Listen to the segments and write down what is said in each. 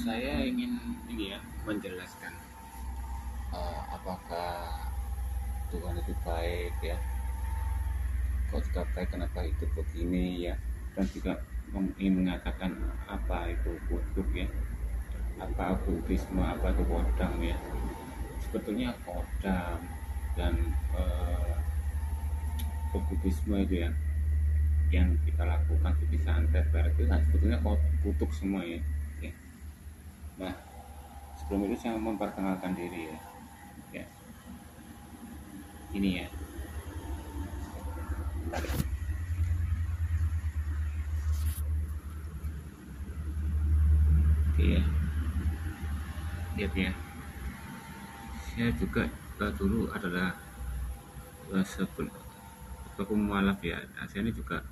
Saya ingin ini ya menjelaskan apakah Tuhan itu baik ya, kok juga baik, kenapa hidup begini ya, dan juga ingin mengatakan apa itu kutub ya, apa buddhisme, apa itu kodam ya. Sebetulnya kodam dan buddhisme itu ya yang kita lakukan di santet barat itu kan sebetulnya kutub semua ya. Nah, sebelum itu saya memperkenalkan diri ya. Ya, ini ya. Bentar. Oke ya. Lihat ya. Saya juga dulu adalah pemualaf ya. Nah, saya ini juga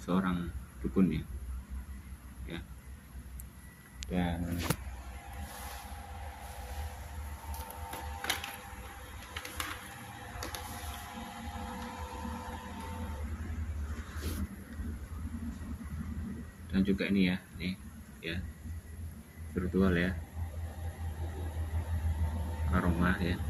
seorang dukun ya. Ya. Dan juga ini ya, nih ya, virtual ya, aroma ya.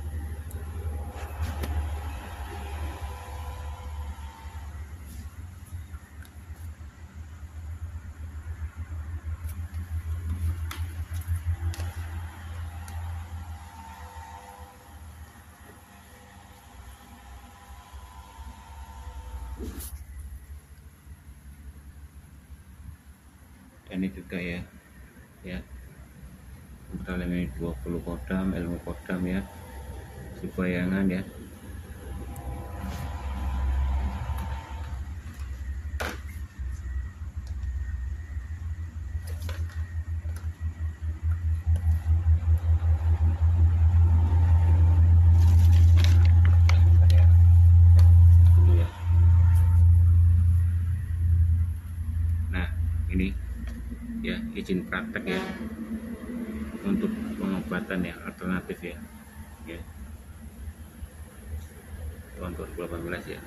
Dan ini juga ya, ya, kita ini 20 kodam, ilmu kodam ya, bayangan ya. Nah, ini ya izin praktek ya untuk pengobatan ya alternatif ya, ya tahun 2018 ya.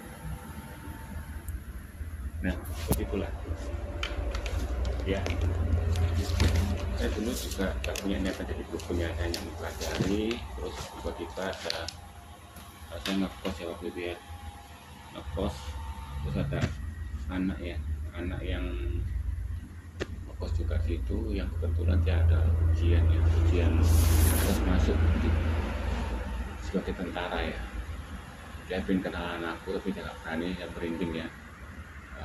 Nah, begitulah ya. Saya dulu juga gak punya niatan jadi dukun ya, hanya mempelajari, terus tiba-tiba ada saya ngekos ya waktu itu ya, ngekos, terus ada anak ya, anak yang ngekos juga situ, yang kebetulan dia ada ujian ya, ujian terus masuk sebagai tentara ya. Dia pengen kenalan aku tapi dia gak berani, saya merinding ya.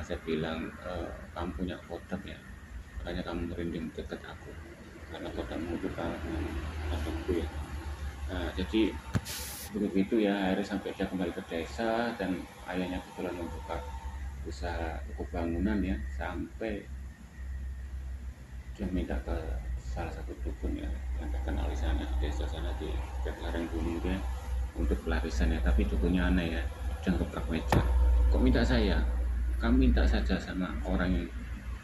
Saya bilang, kamu punya kodam ya, makanya kamu merinding dekat aku karena kodammu itu aku ya. Nah, jadi begitu ya, akhirnya sampai dia kembali ke desa dan ayahnya kebetulan membuka usaha toko bangunan ya, sampai dia minta ke salah satu dukun ya yang terkenal di sana, desa sana di lereng gunung dia, untuk pelarisan ya. Tapi dukunnya aneh ya, jangan gebrak meja. Kok minta saya? Kamu minta saja sama orang yang,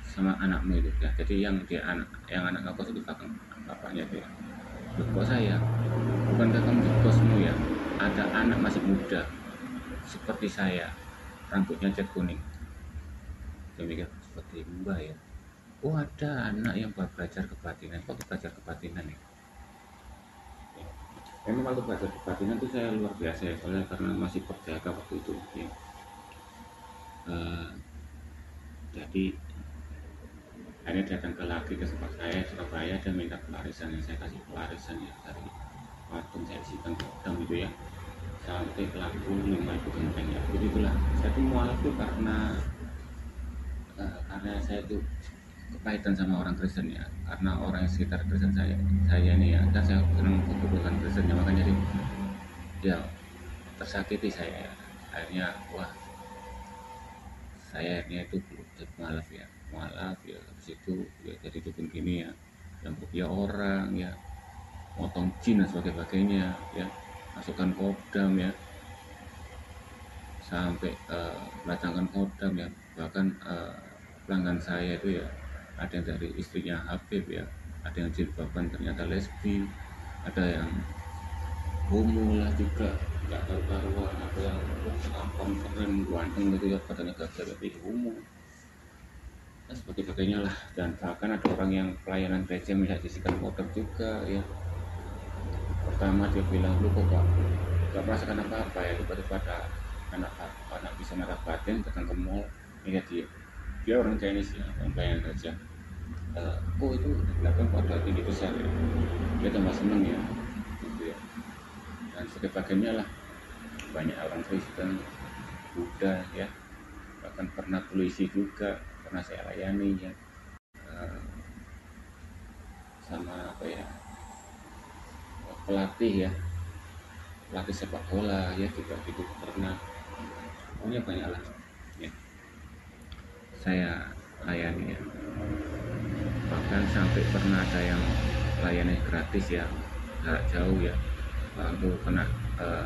sama anakmu itu ya. Jadi yang anak ngekos itu bapaknya dia. Kok saya? Bukankah kamu di kosmu ya? Ada anak masih muda seperti saya, rambutnya cat kuning. Dia mikir seperti mbak ya. Oh, ada anak yang belajar kebatinan. Kok belajar kebatinan ya? Memang waktu belajar kebatinan itu saya luar biasa ya, soalnya karena masih perjaka waktu itu ya. Jadi akhirnya datang lagi ke tempat saya Surabaya dan minta pelarisan, yang saya kasih pelarisan ya, dari patung saya isikan kodam gitu ya, sampai pelaku 5.000 genteng ya. Begitulah saya tuh mualaf tuh karena saya tuh kepahitan sama orang Kristen ya, karena orang yang sekitar Kristen saya nih ya, kan saya senang kebutuhan Kristen ya, makanya jadi ya tersakiti saya ya. Akhirnya wah, saya akhirnya itu mualaf ya, habis itu ya jadi dukun gini ya, yang rupiah orang ya, motong jin dan sebagainya ya, masukkan kodam ya, sampai mendatangkan kodam ya. Bahkan pelanggan saya itu ya, ada yang dari istrinya Habib ya, ada yang jilbaban ternyata lesbi, ada yang homo lah juga, nggak karu-karuan, ada yang tampang keren ganteng gitu ya, katanya gagal tapi homo. dan sebagainya lah. Dan bahkan ada orang yang pelayanan gereja minta sisihkan motor juga ya. Pertama dia bilang, lu kok gak merasakan apa-apa ya, tiba-tiba ada anak bisa marah batin datang ke mall, lihat dia orang Chinese ya, orang pelayanan gereja. Kok itu di belakang kok ada tinggi besar ya, dia tambah seneng ya gitu ya. Dan sebagainya lah, banyak orang Kristen, Buddha ya, bahkan pernah polisi juga pernah saya layani ya. Sama apa ya, pelatih sepak bola ya juga itu pernah. Pokoknya banyak lah ya, saya layani ya. Bahkan sampai pernah ada yang layani gratis ya, jarak jauh ya, waktu kena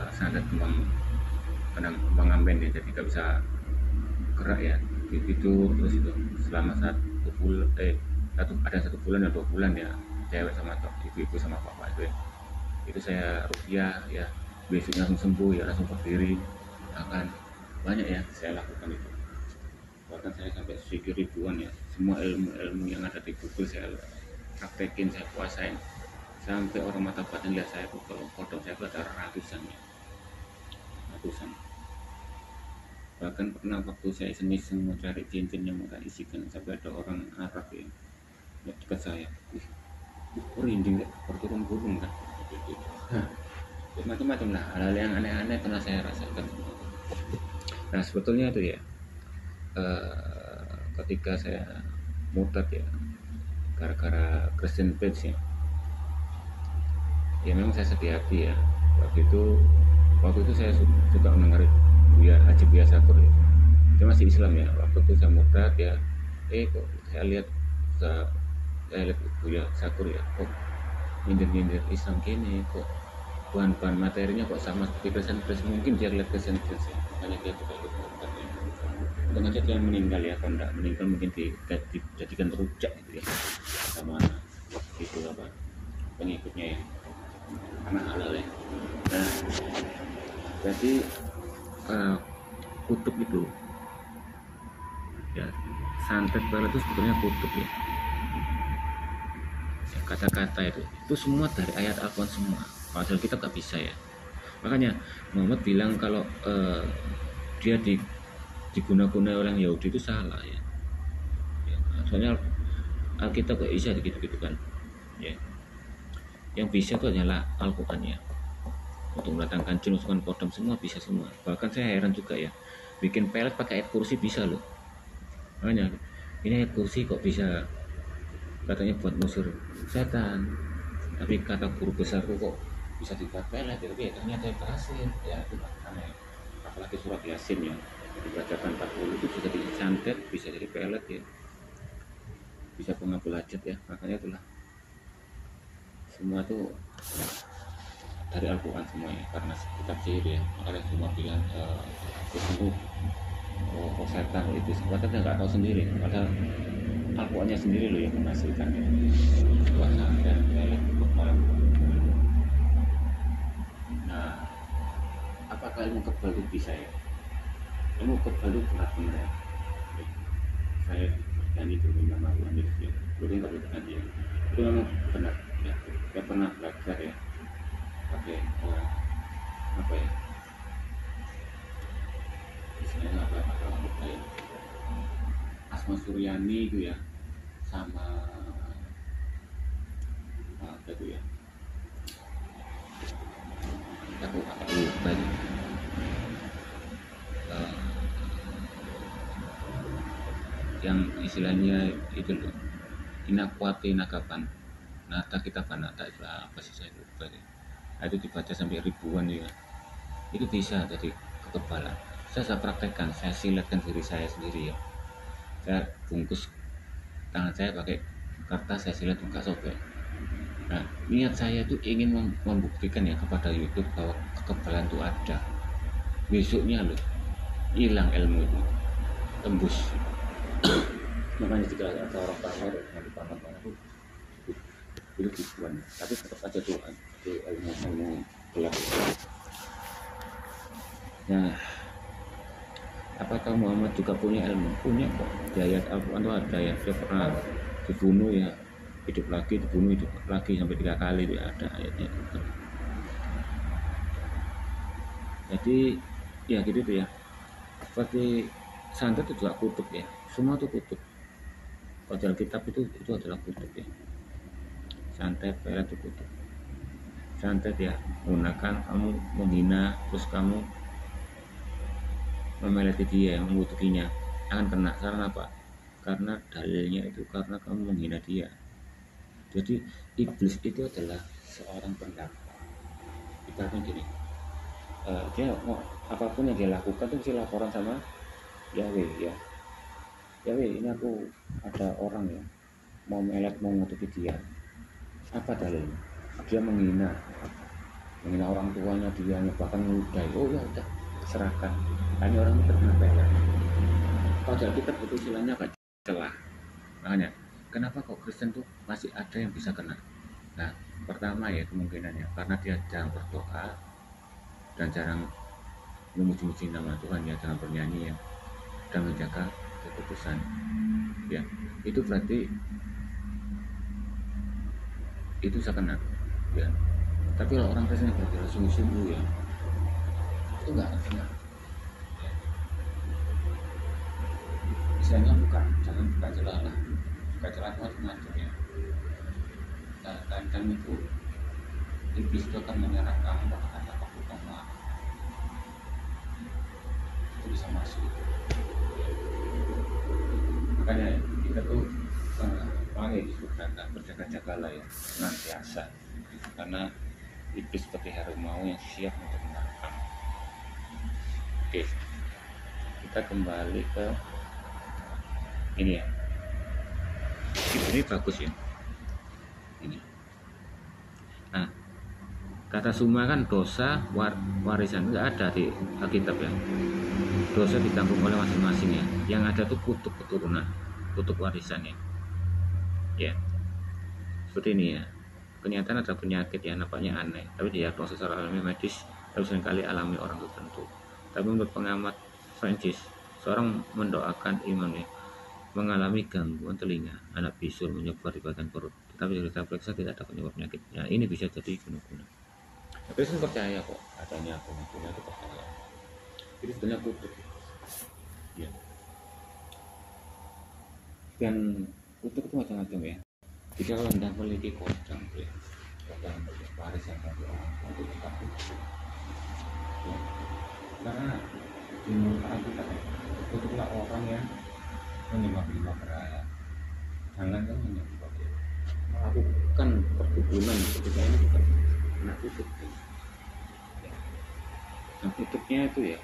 sandet kembang amben ya, jadi nggak bisa gerak ya itu. Terus itu selama ada 1 bulan atau 2 bulan ya, cewek sama ibu-ibu sama bapak itu saya rupiah ya, besoknya langsung sembuh ya, langsung berdiri. Bahkan banyak ya saya lakukan itu, bahkan saya sampai sedikit ribuan ya, semua ilmu yang ada di Google saya praktekin, saya kuasain, sampai orang mata batin lihat saya tuh, kalau foto saya tuh ada ratusan. Bahkan pernah waktu saya iseng-iseng mau cari cincin yang mau tak isikan, sampai ada orang Arab ya dekat saya, merinding berturun-turun kan. Macam-macam lah, hal-hal yang aneh-aneh pernah saya rasakan. Nah sebetulnya itu ya, ketika saya murtad ya gara-gara Christian Page ya memang saya sedih hati ya. Waktu itu saya suka mendengar Haji Buya Sakur ya, dia masih Islam ya. Waktu itu saya murtad ya, kok saya lihat Buya Sakur ya, kok nyindir Islam gini, kok bahan materinya kok sama seperti Kristen. Mungkin dia lihat Kristen ya, makanya dia juga ikut murtad ya. Untung aja dia meninggal ya, kalau tidak meninggal mungkin dijadikan rujak gitu ya sama itu apa pengikutnya ya, karena halal ya. Nah jadi kutub itu ya, santet itu sebetulnya kutub ya, kata-kata itu semua dari ayat Al-Quran semua, padahal kita nggak bisa ya. Makanya Muhammad bilang kalau dia digunakan orang Yahudi itu salah ya. Soalnya Alkitab gak bisa gitu kan ya. Yang bisa itu hanyalah Al-Quran ya, untuk mendatangkan jin, masukkan kodam, semua bisa semua. Bahkan saya heran juga ya, bikin pelet pakai ayat kursi bisa loh. Makanya ini ayat kursi kok bisa, katanya buat musir setan, tapi kata guru besarku kok bisa dibuat pelet ya, tapi ternyata berhasil ya. Itu aneh. Apalagi surat Yasin ya, dibacakan 40 itu bisa jadi santet, bisa jadi pelet ya, bisa pengabul hajat ya. Makanya itulah semua tuh dari Al-Quran semuanya, karena kitab sihir ya. Makanya semua bilang itu setan itu sebetulnya nggak tahu sendiri, padahal Al-Qurannya sendiri loh yang menghasilkan kuasa dan pelet kepala. Nah, apakah ilmu kebal itu bisa ya? Ilmu kebal itu benar-benar ya. Saya berani berminta maaf ya, boleh nggak berani ya, itu memang benar ya. Saya pernah belajar ya pakai apa ya, istilahnya apa ya, Asma Suryani itu ya, sama apa itu ya, aku lupa ya. Yang istilahnya itu loh, inakwati nakapan nata kita panata, itu apa sih saya lupa ya. Nah, itu dibaca sampai ribuan ya, itu bisa jadi kekebalan. Saya praktekkan, saya silatkan diri saya sendiri ya. Saya bungkus tangan saya pakai kertas, saya silat enggak sobek. Nah niat saya itu ingin membuktikan ya kepada YouTube bahwa kekebalan itu ada. Besoknya loh hilang ilmu itu, tembus. Makanya jika ada orang pamer yang dipamer itu tujuan, tapi tetap aja Tuhan itu ilmu gelap. Nah apakah Muhammad juga punya ilmu? Punya kok. Di ayat Al-Quran itu ada ya, dia pernah dibunuh ya, hidup lagi, dibunuh hidup lagi sampai 3 kali itu ada ayatnya itu. Jadi ya gitu tuh ya, seperti santet itu juga kutub ya, semua itu kutub. Kalau kitab itu adalah kutub ya, santet pelet itu kutub. Santet ya menggunakan kamu menghina, terus kamu memeleti dia, mengutukinya, akan kena. Karena apa? Karena dalilnya itu karena kamu menghina dia. Jadi iblis itu adalah seorang pendakwah. Ibaratnya gini, dia mau apapun yang dia lakukan itu mesti laporan sama Yahweh ya. Yahweh, ini aku ada orang ya mau melet, mau ngutuki dia. Apa dalilnya? Dia menghina orang tuanya, dia bahkan meludahi. Oh ya udah, serahkan. Hanya orang itu terkena pelet. Kalau kita itu istilahnya apa? Celah. Makanya kenapa kok Kristen tuh masih ada yang bisa kena? Nah, pertama ya kemungkinannya karena dia jarang berdoa dan jarang memuji-muji nama Tuhan ya, jarang bernyanyi ya, dan menjaga keputusan ya, itu berarti itu bisa kena ya. Tapi kalau orang Kristen yang bergerak sungguh-sungguh ya, itu nggak akan kena ya. Misalnya jangan buka celah lah, buka celah itu harus ngatur ya. Nah, kadang itu iblis itu akan menyerang kamu pada kata maaf, itu bisa masuk. Makanya kita tuh paling berjaga-jagalah ya, senantiasa, karena iblis seperti harimau yang siap untuk menerkam. Oke, kita kembali ke ini ya, ini bagus ya ini. Nah, kata summa kan dosa warisan nggak ada di Alkitab ya. Dosa ditanggung oleh masing-masing ya. Yang ada tuh kutub keturunan, kutub warisannya. Ya, seperti ini ya. Kenyataan ada penyakit ya, nampaknya aneh, tapi diagnosis secara alami medis, tapi seringkali alami orang tertentu. Tapi menurut pengamat Francis, seorang mendoakan imannya mengalami gangguan telinga, anak bisul menyebar di bagian perut, tetapi kita periksa tidak ada penyebab penyakitnya. Ini bisa jadi guna-guna. Tapi saya percaya kok adanya guna-guna itu percaya. Itu sebenarnya kutub ya. Dan kutub itu macam-macam ya. Jika kalau Anda memiliki kodam ya, kodam warisan dari orang tua itu tetap kutub ya. Karena di menurut Alkitab kutublah orang yang menyembah berhala. Jangan kan melakukan perkebunan ketika ini juga kena kutub ya. Nah kutubnya itu ya,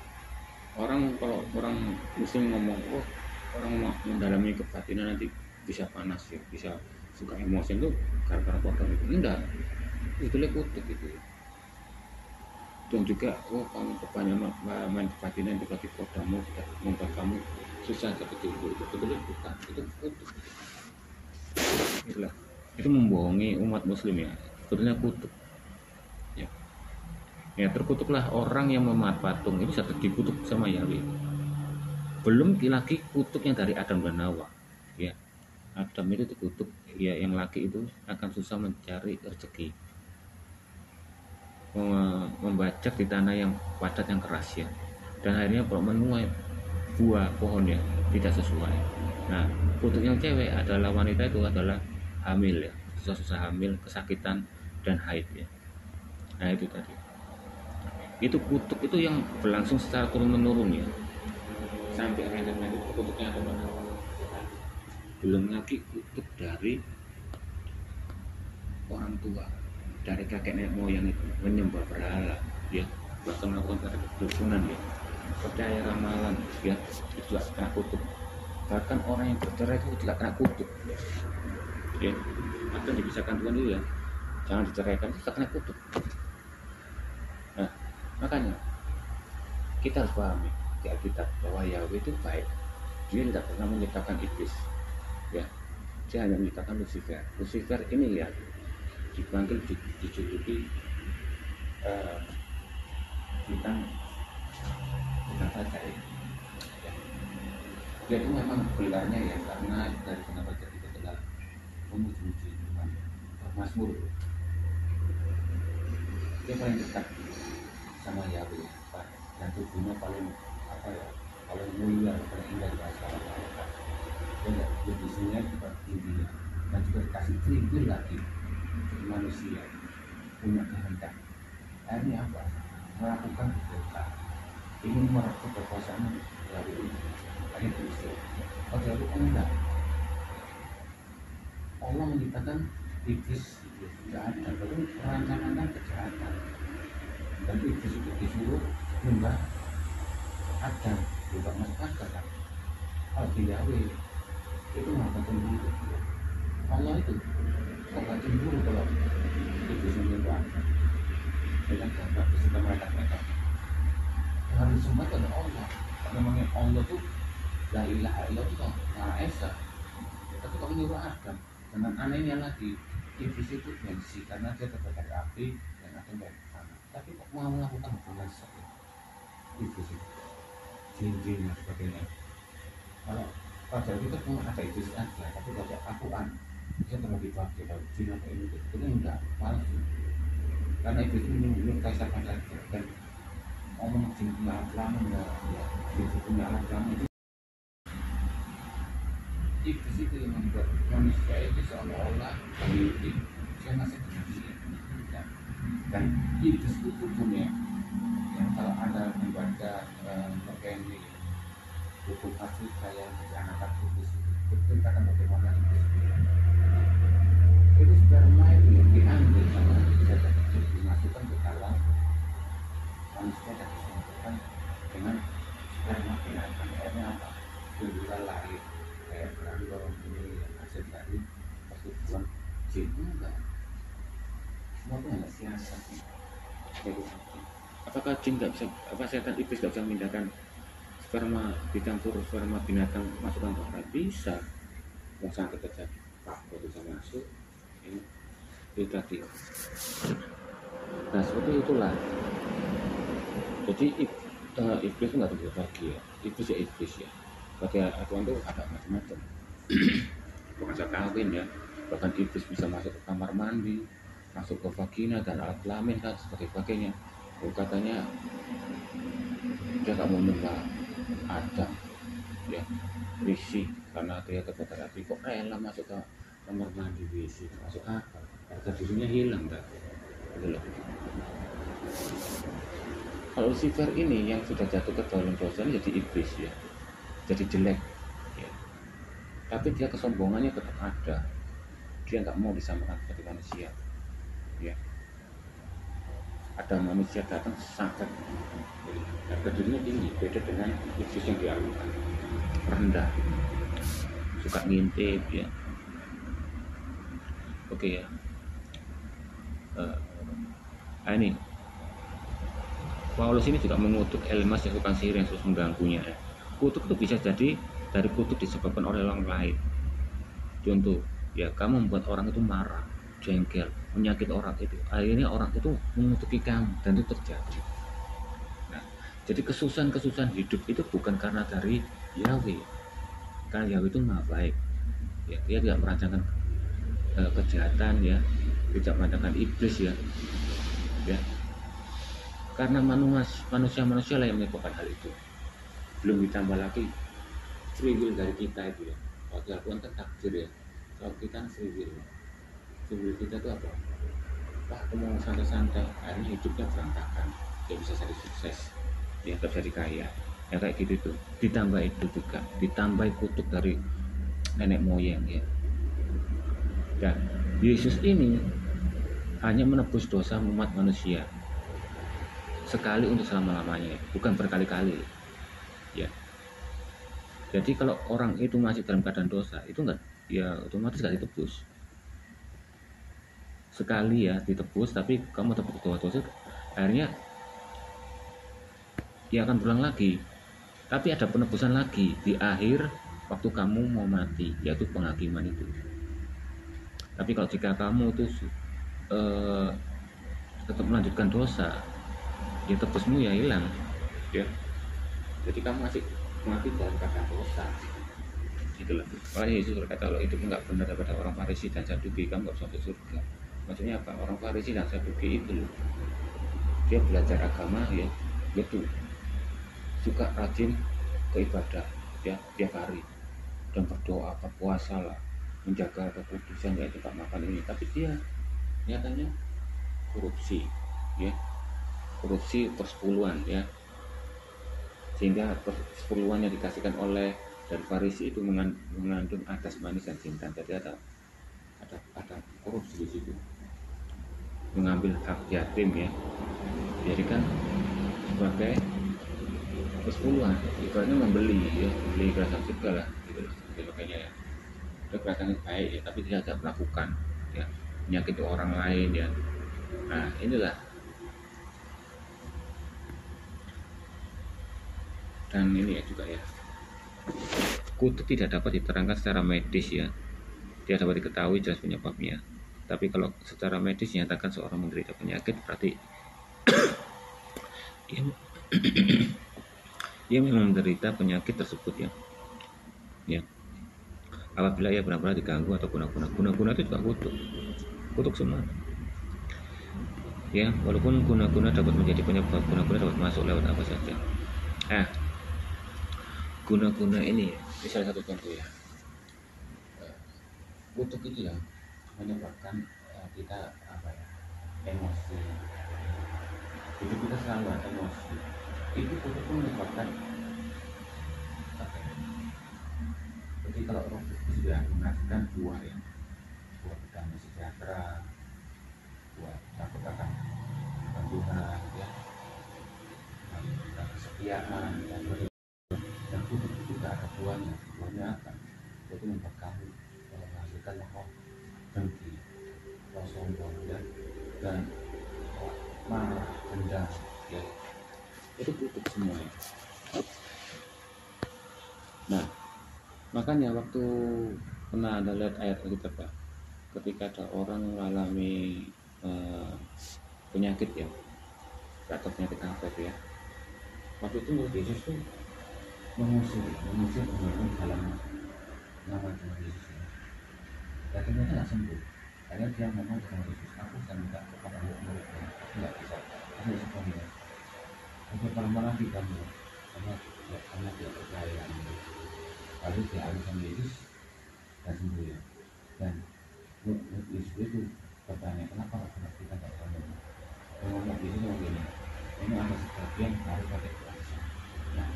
orang kalau orang muslim ngomong, oh orang mendalami kebatinan nanti bisa panas ya, bisa suka emosi itu karena kodam itu. Enggak, itu kutub itu. Dan juga kamu kebanyakan main kebatinan itu bagi kodamu tidak membuat kamu susah seperti itu bukan, itu kutub. Itulah, itu membohongi umat muslim ya, sebetulnya kutub ya. Ya terkutuklah orang yang memahat patung, itu bisa dikutuk sama Yahweh. Belum lagi kutuk yang dari Adam dan Hawa ya. Adam itu dikutuk ya, yang laki itu akan susah mencari rezeki, membajak di tanah yang padat yang keras ya, dan akhirnya menuai buah pohon ya tidak sesuai. Nah kutuk yang cewek adalah wanita itu adalah hamil ya, susah-susah hamil, kesakitan dan haid ya. Nah itu tadi, itu kutuk itu yang berlangsung secara turun menurun ya, sampai akhirnya itu kutuknya ada mana. Belum lagi kutuk dari orang tua, dari kakek nenek moyang itu menyembah berhala ya, bahkan melakukan kedukunan ya, percaya ramalan ya, itu juga kena kutub. Bahkan orang yang bercerai itu juga kena kutub ya. Atau dipisahkan Tuhan itu ya, jangan diceraikan, itu kena kutub. Nah makanya kita harus pahami di Alkitab bahwa Yahweh itu baik, dia tidak pernah menciptakan iblis ya, dia hanya menciptakan Lucifer. Lucifer ini ya dipanggil, dijuluki bintang saja ya. Dia itu memang gelarnya ya karena dari kenapa jadi adalah memuji-muji Tuhan, Mazmur. Dia paling dekat sama Yahweh, dan tubuhnya paling apa ya, paling mulia, paling indah di bahasa malaikat. Dia nggak posisinya juga tinggi dan juga dikasih trigger lagi untuk manusia punya kehendak. Akhirnya apa? Melakukan dosa, ingin merebut kekuasaan Yahweh itu. Akhirnya terus. Oh Yahweh enggak. Allah menciptakan iblis tidak ada, baru perancangan kejahatan. Dan iblis itu disuruh nyembah Adam, juga masuk akal kan? Kalau di Yahweh itu nggak cemburu. Allah itu nggak cemburu kalau iblis menyembah Adam. Dengan gambar beserta mereka. Yang harus disembah adalah Allah. Memangnya Allah itu la ilaha illallah, Maha Esa. Tapi kalau menyuruh Adam, dengan anehnya lagi, iblis itu gengsi karena dia terbuat dari api dan Adam dari tanah. Tapi kok mau melakukan hubungan seks? Iblis itu, jin-jin dan sebagainya. Kalau pada itu cuma ada iblis aja, tapi kalau akuan, bisa terbagi bagi kalau jin atau ini itu enggak, palsu. Karena iblis ini kaisar pada dan ngomong jin punya alat kelamin enggak, jin punya alat kelamin itu. Iblis itu yang membuat manusia itu seolah-olah memiliki masing manusia. Dan iblis itu punya yang kalau Anda membaca mekanik hukum asli saya anak iblis itu ceritakan bagaimana iblis itu sperma itu diambil sama zat kecil dimasukkan ke dalam manusia dan disebutkan dengan sperma binatang. Akhirnya apa? Timbullah lahir kayak berarti orang ini yang hasil dari persetujuan jin. Enggak, semua itu hanya siasat. Apakah jin nggak bisa, apa setan iblis nggak bisa memindahkan sperma dicampur sperma binatang masukkan ke orang? Bisa. Yang sangat terjadi kalau bisa masuk ini itu tadi. Nah seperti itulah. Jadi iblis itu nggak terbagi ya. Iblis ya iblis ya. Bagi aturan itu ada macam-macam. Bukan saja kawin ya. Bahkan iblis bisa masuk ke kamar mandi, masuk ke vagina dan alat kelamin dan sebagainya. Katanya dia nggak mau nyembah Adam, ya risih karena dia terbuat dari api. Kok rela masuk ke kamar mandi risih, masuk apa? Harga dirinya hilang kan? Kalau Lucifer ini yang sudah jatuh ke dalam dosa jadi iblis ya, jadi jelek. Ya. Tapi dia kesombongannya tetap ada. Dia nggak mau disamakan seperti manusia. Ya. Ada manusia datang sangat harga dirinya tinggi, beda dengan iblis yang dialukan rendah, suka ngintip ya. Oke ya. Ini Paulus ini juga mengutuk Elmas yang tukang sihir yang terus mengganggunya ya. Kutuk itu bisa jadi dari kutuk disebabkan oleh orang lain. Contoh ya, kamu membuat orang itu marah, jengkel, menyakiti orang itu, akhirnya orang itu mengutuki kamu dan itu terjadi. Nah, jadi kesusahan hidup itu bukan karena dari Yahweh, karena Yahweh itu maha baik ya, dia tidak merancangkan kejahatan ya, tidak merancangkan iblis ya, karena manusia lah yang menyebabkan hal itu. Belum ditambah lagi free will dari kita itu ya, kalau Tuhan kan takdir ya, kalau kita kan free will. Free kita itu apa? Wah, aku mau santai-santai, akhirnya hidupnya berantakan, dia bisa jadi sukses, dia tetap jadi kaya, ya kayak gitu tuh. Ditambah itu juga, ditambah kutuk dari nenek moyang ya. Dan Yesus ini hanya menebus dosa umat manusia sekali untuk selama-lamanya, bukan berkali-kali ya. Jadi kalau orang itu masih dalam keadaan dosa, itu enggak, ya otomatis enggak ditebus. Sekali ya ditebus, tapi kamu tetap dosa, akhirnya dia akan berulang lagi. Tapi ada penebusan lagi di akhir waktu kamu mau mati, yaitu penghakiman itu. Tapi kalau jika kamu itu tetap melanjutkan dosa, ya tebusmu ya hilang ya. Jadi kamu masih mati dalam keadaan dosa. Itulah. Makanya Yesus berkata, kalau hidup nggak benar daripada orang Farisi dan Saduki, kamu nggak bisa masuk surga. Maksudnya apa? Orang Farisi dan Saduki itu loh, dia belajar agama ya, betul, suka rajin ke ibadah ya tiap hari dan berdoa, berpuasa lah, menjaga kekudusan ya, tetap makan ini, tapi dia nyatanya korupsi ya, korupsi persepuluhan ya, sehingga persepuluhan yang dikasihkan oleh dari Farisi itu mengandung adas manis dan cinta. Jadi ada korupsi di situ, mengambil hak yatim ya, dijadikan sebagai persepuluhan, ibaratnya membeli ya, beli kerajaan surga lah gitu loh, sebagainya ya. Itu kelihatan baik ya, tapi dia tidak melakukan ya, menyakiti orang lain ya. Nah inilah. Dan ini ya juga ya, kutuk tidak dapat diterangkan secara medis ya, tidak dapat diketahui jelas penyebabnya. Tapi kalau secara medis dinyatakan seorang menderita penyakit, berarti ia memang menderita penyakit tersebut ya. Ya. Apabila ia benar-benar diganggu atau guna-guna itu juga kutuk semua. Ya, walaupun guna-guna dapat menjadi penyebab, guna-guna dapat masuk lewat apa saja. Guna-guna ini salah satu contoh ya. Kutuk itu ya menyebabkan kita apa ya, emosi. Jadi kita selalu ada emosi. Itu kutuk pun menyebabkan apa ya? Jadi kalau roh sudah menghasilkan buah ya, buah damai sejahtera, buah takut akan Tuhan ya, dan kesetiaan dan berikut. Dan kutuk itu tidak ada buahnya. Buahnya apa? Itu membuat kamu menghasilkan roh dengki, roh sombong ya, dan marah, dendam ya. Itu kutuk semuanya. Nah, makanya waktu pernah ada lihat ayat Alkitab Pak, ketika ada orang mengalami penyakit ya, atau penyakit apa itu ya, waktu itu murid Yesus tuh mengusir dalam nama Tuhan Yesus ya. Dan ternyata nggak sembuh. Akhirnya dia ngomong sama Yesus, aku akan minta kepada murid-muridnya, aku nggak bisa. Aku Yesus bilang, untuk lama lagi kamu, karena tidak percaya. Lalu dia alih sama Yesus dan sembuh ya. Dan Yesus itu bertanya, kenapa kita nggak sembuh? Dia ngomong Yesus ngomong gini, ini ada sebagian harus pakai puasa. Nah,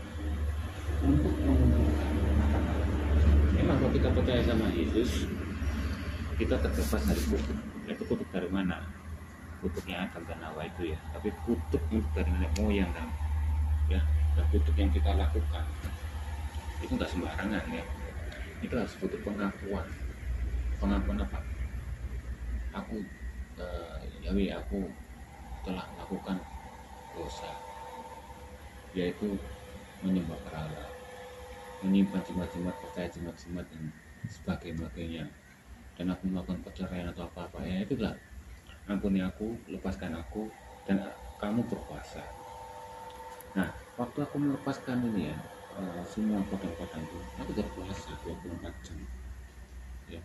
untuk mengumpulkan makanan. Memang kalau kita percaya sama Yesus, kita terbebas dari kutuk. Itu kutuk dari mana? Kutuknya Adam dan Hawa itu ya. Tapi kutuk dari nenek moyang kan, ya. Dan kutuk yang kita lakukan itu nggak sembarangan ya. Itu harus butuh pengakuan. Pengakuan apa? Aku Yahweh, aku telah melakukan dosa, yaitu menyembah berhala, menyimpan jimat-jimat, percaya jimat-jimat dan sebagainya, dan aku melakukan perceraian atau apa-apa ya, itulah. Ampuni aku, lepaskan aku, dan kamu berkuasa. Nah, waktu aku melepaskan ini ya, semua kodam-kodam itu, aku berpuasa 24 jam ya,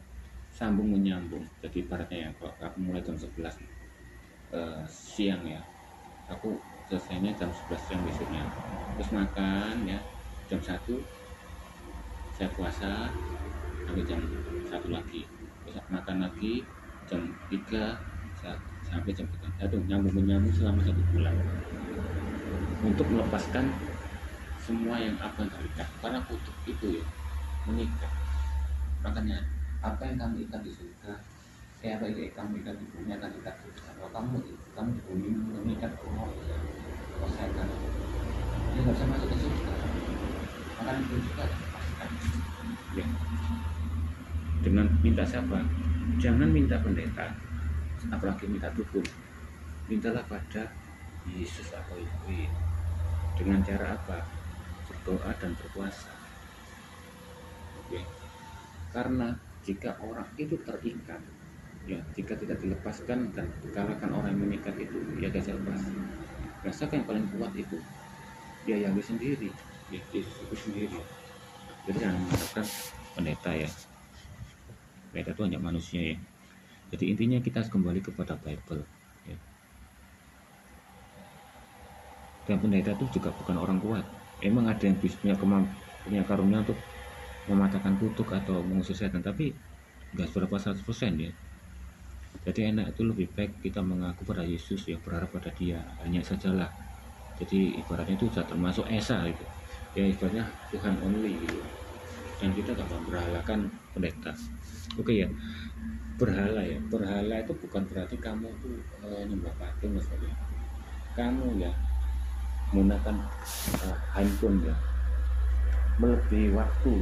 sambung menyambung. Jadi ibaratnya ya, kalau aku mulai jam 11 siang ya, aku selesainya jam 11 siang besoknya, terus makan ya, jam 1 saya puasa sampai jam 1 lagi, terus makan lagi jam 3 sampai jam 3, itu nyambung selama 1 bulan untuk melepaskan semua yang akan terikat, karena kutuk itu ya mengikat. Makanya apa yang kamu ikat di surga, apa yang kamu ikat di bumi akan ikat di surga. Kalau kamu di bumi mengikat roh setan, dia nggak bisa masuk ke surga. Makanya itu juga lepaskan ya. Dengan minta siapa? Jangan minta pendeta, apalagi minta dukun. Mintalah pada Yesus atau Ibu. Dengan cara apa? Berdoa dan berpuasa. Oke. Karena jika orang itu terikat, ya, jika tidak dilepaskan dan dikalahkan orang yang mengikat itu, ya gak lepas. Rasakan yang paling kuat itu dia Yahweh sendiri, ya Yesus itu sendiri. Jadi jangan mengharapkan pendeta ya. Pendeta itu hanya manusia ya. Jadi intinya kita harus kembali kepada Bible ya. Dan pendeta itu juga bukan orang kuat. Emang ada yang punya karunia untuk mematahkan kutuk atau mengusir setan, tapi nggak seberapa 100% ya. Jadi enak itu lebih baik kita mengaku pada Yesus ya, berharap pada Dia, hanya sajalah. Jadi ibaratnya itu sudah termasuk Esa gitu ya, ibaratnya Tuhan only gitu. Dan kita gak memberhalakan pendeta. Oke ya, berhala ya, berhala itu bukan berarti kamu tuh nyembah patung maksudnya. Kamu ya menggunakan handphone ya, melebihi waktu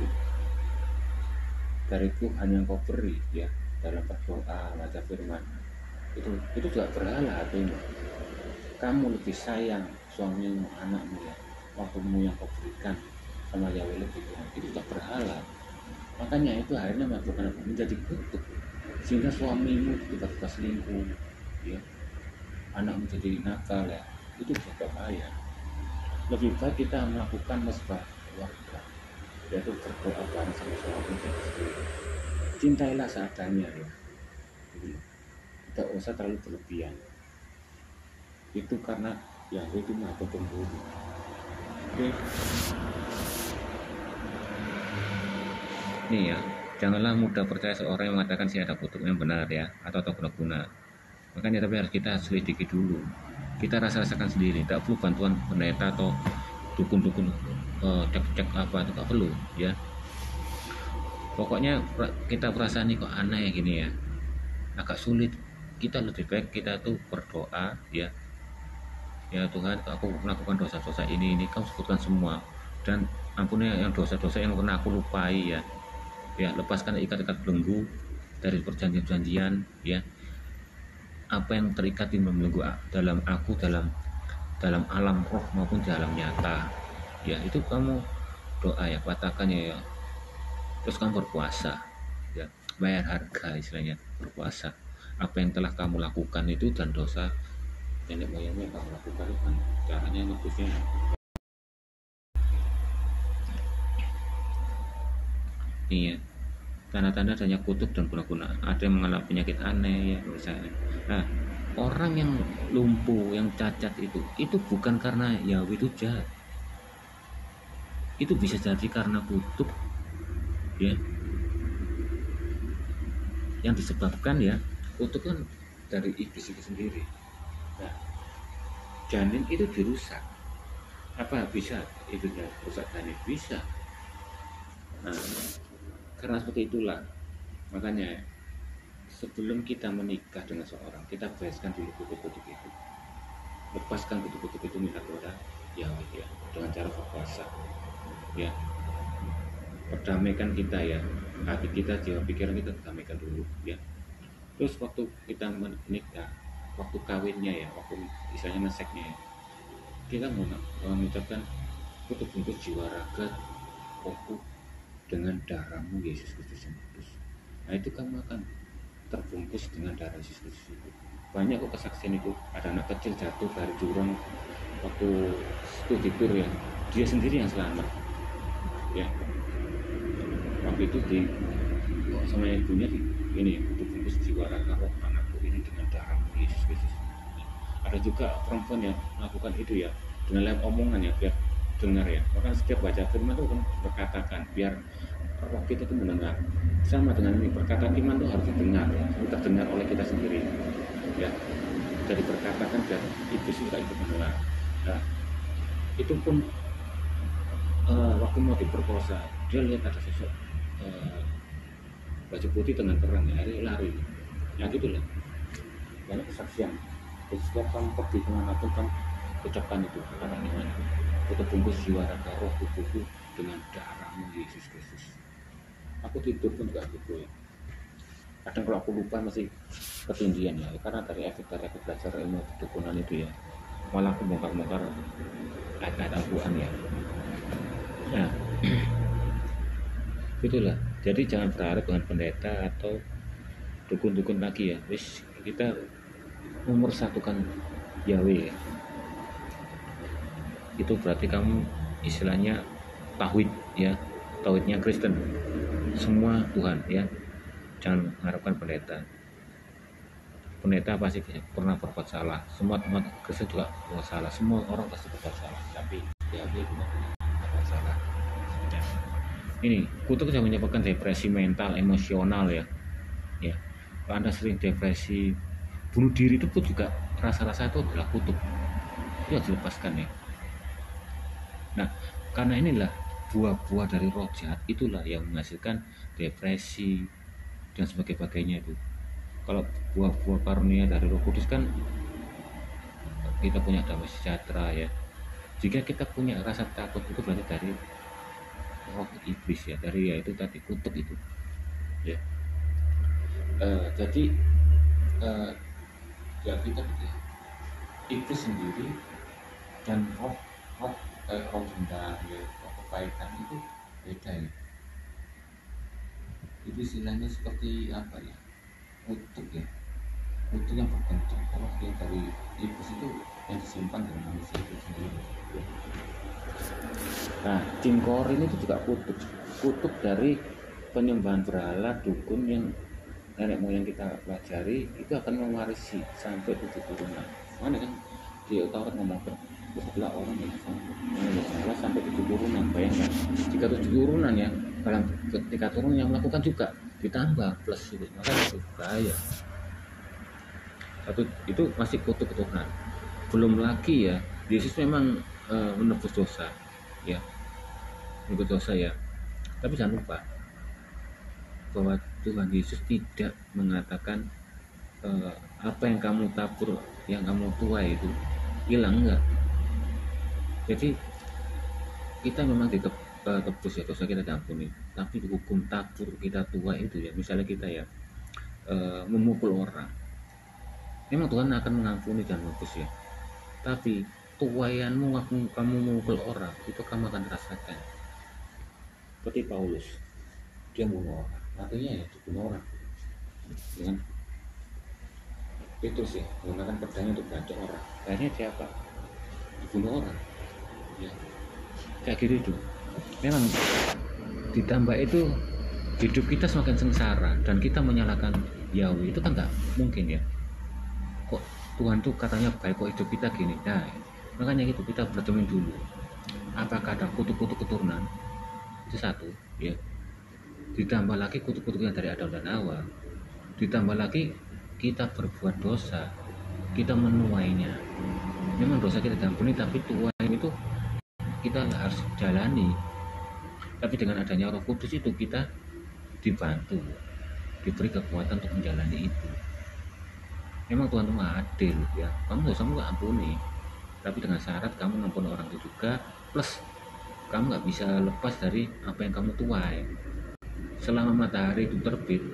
dari Tuhan yang kau beri ya, dalam berdoa, baca firman, itu juga berhala artinya. Kamu lebih sayang suamimu, anakmu ya, waktumu yang kau berikan sama Yahweh lebih Tuhan, itu juga berhala. Makanya itu akhirnya menjadi kutuk, sehingga suamimu tiba-tiba selingkuh ya, anakmu jadi nakal ya, itu juga bahaya. Lebih baik kita melakukan mesbah keluarga, yaitu berdoa bareng sama suami dan istri. Cintailah seadanya ya, tidak usah terlalu berlebihan. Itu karena Yahweh itu Maha Pemburu. Oke. Nih ya, janganlah mudah percaya seorang yang mengatakan sih ada kutuk yang benar ya, atau guna-guna. Makanya tapi harus kita selidiki dulu. Kita rasakan sendiri, tidak perlu bantuan pendeta atau dukun-dukun cek-cek apa itu gak perlu ya. Pokoknya kita perasaan ini kok aneh ya gini ya, agak sulit. Kita lebih baik kita tuh berdoa ya. Ya Tuhan, aku melakukan dosa-dosa ini Kau sebutkan semua, dan ampuni yang dosa-dosa yang pernah aku lupai ya. Ya, lepaskan ikat-ikat belenggu dari perjanjian-perjanjian ya. Apa yang terikat di membelenggu dalam aku, dalam alam roh maupun dalam nyata ya, itu kamu doa ya, katakan ya. Terus kamu berpuasa ya, bayar harga istilahnya, berpuasa. Apa yang telah kamu lakukan itu dan dosa nenek moyangnya kamu lakukan itu kan caranya nebusnya. Iya, tanda-tanda adanya kutuk dan guna-guna. Ada yang mengalami penyakit aneh ya misalnya. Nah, orang yang lumpuh, yang cacat itu bukan karena Yahweh itu jahat. Itu bisa jadi karena kutuk ya, yang disebabkan ya, kutuk kan dari iblis itu sendiri. Nah, janin itu dirusak. Apa bisa iblisnya rusak janin? Bisa. Nah, karena seperti itulah, makanya sebelum kita menikah dengan seorang, kita bereskan dulu kutuk-kutuk itu, lepaskan kutuk-kutuk itu, minta kepada Yahweh ya, dengan cara berpuasa ya, perdamaikan kita ya, hati kita, jiwa pikiran kita damaikan dulu ya. Terus waktu kita menikah, waktu kawinnya ya, waktu istilahnya neseknya ya, kita mengucapkan kutuk bungkus jiwa raga rohku dengan darahmu Yesus Kristus yang kudus. Nah itu kamu akan terbungkus dengan darah Yesus Kristus itu. Banyak kok kesaksian itu, ada anak kecil jatuh dari jurang waktu studi tour ya, dia sendiri yang selamat ya. Waktu itu sama ibunya ini kutuk bungkus jiwa raga roh anakku ini dengan darahmu Yesus Kristus. Ada juga perempuan yang melakukan itu ya, dengan lewat omongan ya, biar dengar ya. Maka setiap baca firman itu kan berkatakan biar roh kita itu mendengar. Sama dengan ini, perkataan iman itu harus didengar ya, terdengar oleh kita sendiri ya. Jadi berkatakan biar iblis juga ikut mendengar. Nah, itu pun waktu mau diperkosa, dia lihat ada sosok baju putih dengan terang ya, lari ya gitulah. Banyak kesaksian. Jadi setiap kamu pergi kemanapun kan ucapkan itu kata iman, kutuk bungkus jiwa raga roh tubuhku dengan darahmu Yesus Kristus. Aku tidur pun juga gitu ya. Kadang kalau aku lupa masih ketindihan ya, karena dari efek belajar ilmu kedukunan itu ya, malah aku bongkar-bongkar ayat-ayat Al-Quran ya. Nah, itulah. Jadi jangan berharap dengan pendeta atau dukun-dukun lagi ya. Wis, kita memersatukan Yahweh ya. Itu berarti kamu istilahnya tauhid ya, tauhidnya Kristen semua Tuhan ya. Jangan mengharapkan pendeta pasti pernah berbuat salah, semua umat Kristen juga berbuat salah, semua orang pasti berbuat salah, tapi dia tidak berbuat salah. Ini kutuk bisa menyebabkan depresi mental, emosional ya. Kalau Anda sering depresi, bunuh diri itu pun juga rasa-rasa itu adalah kutuk, itu harus dilepaskan ya. Nah, karena inilah buah-buah dari roh jahat itulah yang menghasilkan depresi dan sebagainya itu. Kalau buah-buah karunia dari Roh Kudus kan kita punya damai sejahtera ya. Jika kita punya rasa takut itu berarti dari roh iblis ya, dari yaitu tadi kutuk itu ya. Jadi ya kita iblis sendiri dan roh dendam ya, roh kebaikan itu beda ya. Itu istilahnya seperti apa ya, kutuk ya, kutuk yang berbentuk roh yang dari iblis itu yang disimpan dalam manusia itu sendiri. Nah, cingkor ini itu juga kutuk dari penyembahan berhala dukun yang nenek moyang kita pelajari itu akan mewarisi sampai 7 turunan. Mana kan di Taurat ngomong setelah orang yang salah sampai 7 turunan. Bayangkan jika 7 turunan ya, dalam ketika turun yang melakukan juga ditambah plus itu, maka itu bahaya. Itu masih kutuk keturunan. Belum lagi ya, Yesus memang menebus dosa ya, menebus dosa ya. Tapi jangan lupa bahwa Tuhan Yesus tidak mengatakan apa yang kamu tabur, yang kamu tuai itu hilang, enggak. Jadi kita memang ditebus ya, dosa kita diampuni, tapi hukum tabur kita tuai itu ya, misalnya kita ya memukul orang, memang Tuhan akan mengampuni dan menebus ya, tapi tuaianmu waktu kamu memukul orang itu kamu akan rasakan. Seperti Paulus, dia membunuh orang, artinya ya dibunuh orang dengan Petrus ya, menggunakan pedangnya untuk bacok orang, akhirnya siapa? Dibunuh orang ya. Kayak gitu itu memang ditambah itu hidup kita semakin sengsara dan kita menyalahkan Yahweh, itu kan nggak mungkin ya. Kok Tuhan tuh katanya baik, kok hidup kita gini? Nah, makanya gitu kita bercermin dulu, apakah ada kutuk-kutuk keturunan? Itu satu ya, ditambah lagi kutuk-kutuk yang dari Adam dan Hawa, ditambah lagi kita berbuat dosa, kita menuainya. Memang dosa kita diampuni, tapi tuain itu kita harus jalani. Tapi dengan adanya Roh Kudus itu kita dibantu, diberi kekuatan untuk menjalani itu. Memang Tuhan itu adil ya, kamu dosamu gak ampuni, tapi dengan syarat kamu ngampuni orang itu juga, plus kamu nggak bisa lepas dari apa yang kamu tuai. Selama matahari itu terbit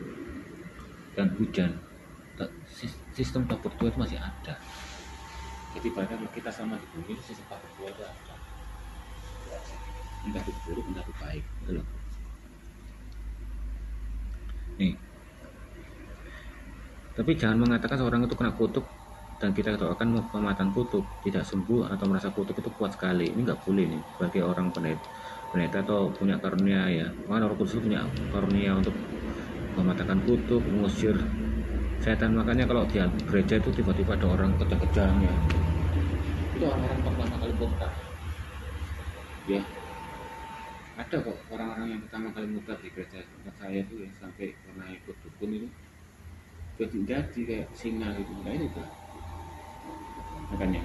dan hujan, sistem tak berdua itu masih ada. Jadi bahkan kita sama di bumi itu sistem tak berdua itu ada, entah itu buruk entah itu baik, gitu loh. Nih, tapi jangan mengatakan seorang itu kena kutuk dan kita doakan pematan kutuk tidak sembuh atau merasa kutuk itu kuat sekali. Ini nggak boleh nih bagi orang pendeta atau punya karunia ya. Makanya Roh Kudus punya karunia untuk mematakan kutuk, mengusir setan. Makanya kalau di gereja itu tiba-tiba ada orang kejang-kejang ya, itu orang-orang pertama kali murtad ya. Ada kok orang-orang yang pertama kali murtad di gereja tempat saya itu yang sampai pernah ikut dukun itu jadi kayak singa gitu. Nah ini tuh makanya.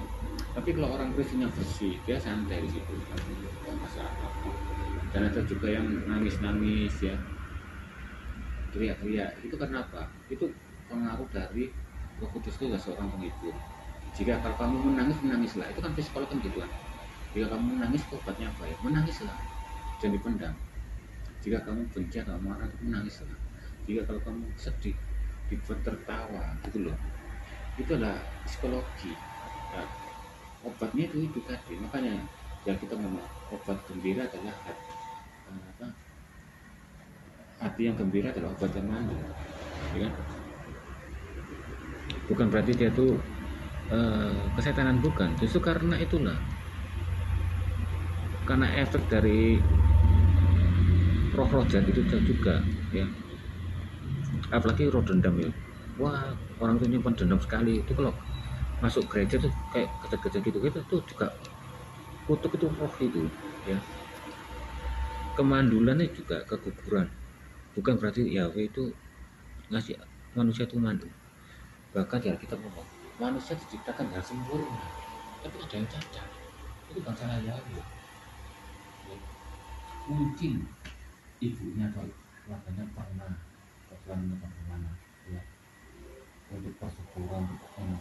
Tapi kalau orang Kristen yang bersih, dia santai di situ, nggak masalah. Dan ada juga yang nangis-nangis ya, teriak-teriak. Itu karena apa? Itu pengaruh dari Roh Kudus itu adalah seorang penghibur. Jika kalau kamu menangis, menangislah. Itu kan psikolog kan gitu kan. Jika kamu menangis, obatnya apa ya? Menangislah, jangan dipendam. Jika kamu benci atau marah, menangislah. Jika kalau kamu sedih, dibuat tertawa gitu loh. Itu adalah psikologi. Nah, obatnya itu tadi. Makanya ya kita ngomong obat gembira adalah hati yang gembira adalah obat yang mandi ya kan? Bukan berarti dia tuh kesetanan, bukan. Justru karena itulah, karena efek dari roh jahat itu juga ya, apalagi roh dendam ya. Wah, orang tuh nyimpan dendam sekali itu, kalau masuk gereja tuh kayak gejek-gejek gitu tuh juga kutuk itu, roh itu ya. Kemandulannya juga keguguran, bukan berarti Yahweh itu ngasih manusia itu mandul. Bahkan ya kita ngomong manusia diciptakan dengan sempurna, tapi ada yang cacat, itu bukan salah Yahweh ya. Mungkin ibunya atau keluarganya pernah kebetulan bagaimana ya, untuk persyukuran untuk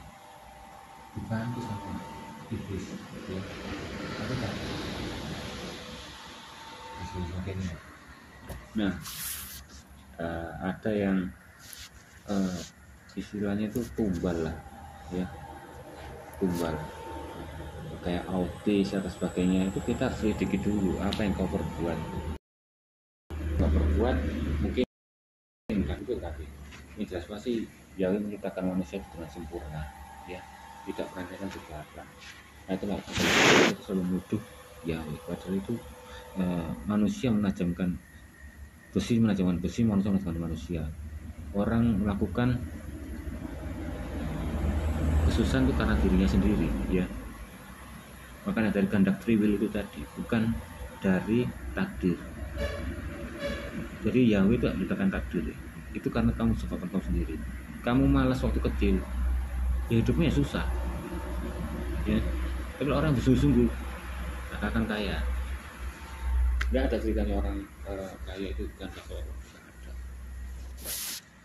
dibantu sama iblis ya, tapi tak sebagainya. Nah, ada yang istilahnya itu tumbal lah ya, tumbal kayak autis atau sebagainya. Itu kita harus selidiki dulu apa yang kau perbuat. Kau perbuat mungkin enggak itu tadi. Ini jelas pasti Yahweh menciptakan manusia dengan sempurna ya, tidak merasakan kejahatan. Nah itulah kita selalu menuduh Yahweh, padahal itu manusia menajamkan besi, manusia menajamkan manusia. Orang melakukan kesusahan itu karena dirinya sendiri ya, makanya dari kehendak free will itu tadi, bukan dari takdir. Jadi Yahweh itu menciptakan takdir itu karena kamu sebabkan kamu sendiri. Kamu malas waktu kecil ya, hidupnya susah ya. Tapi orang bersungguh-sungguh akan kaya. Nggak ada ceritanya orang kaya itu bukan kaya,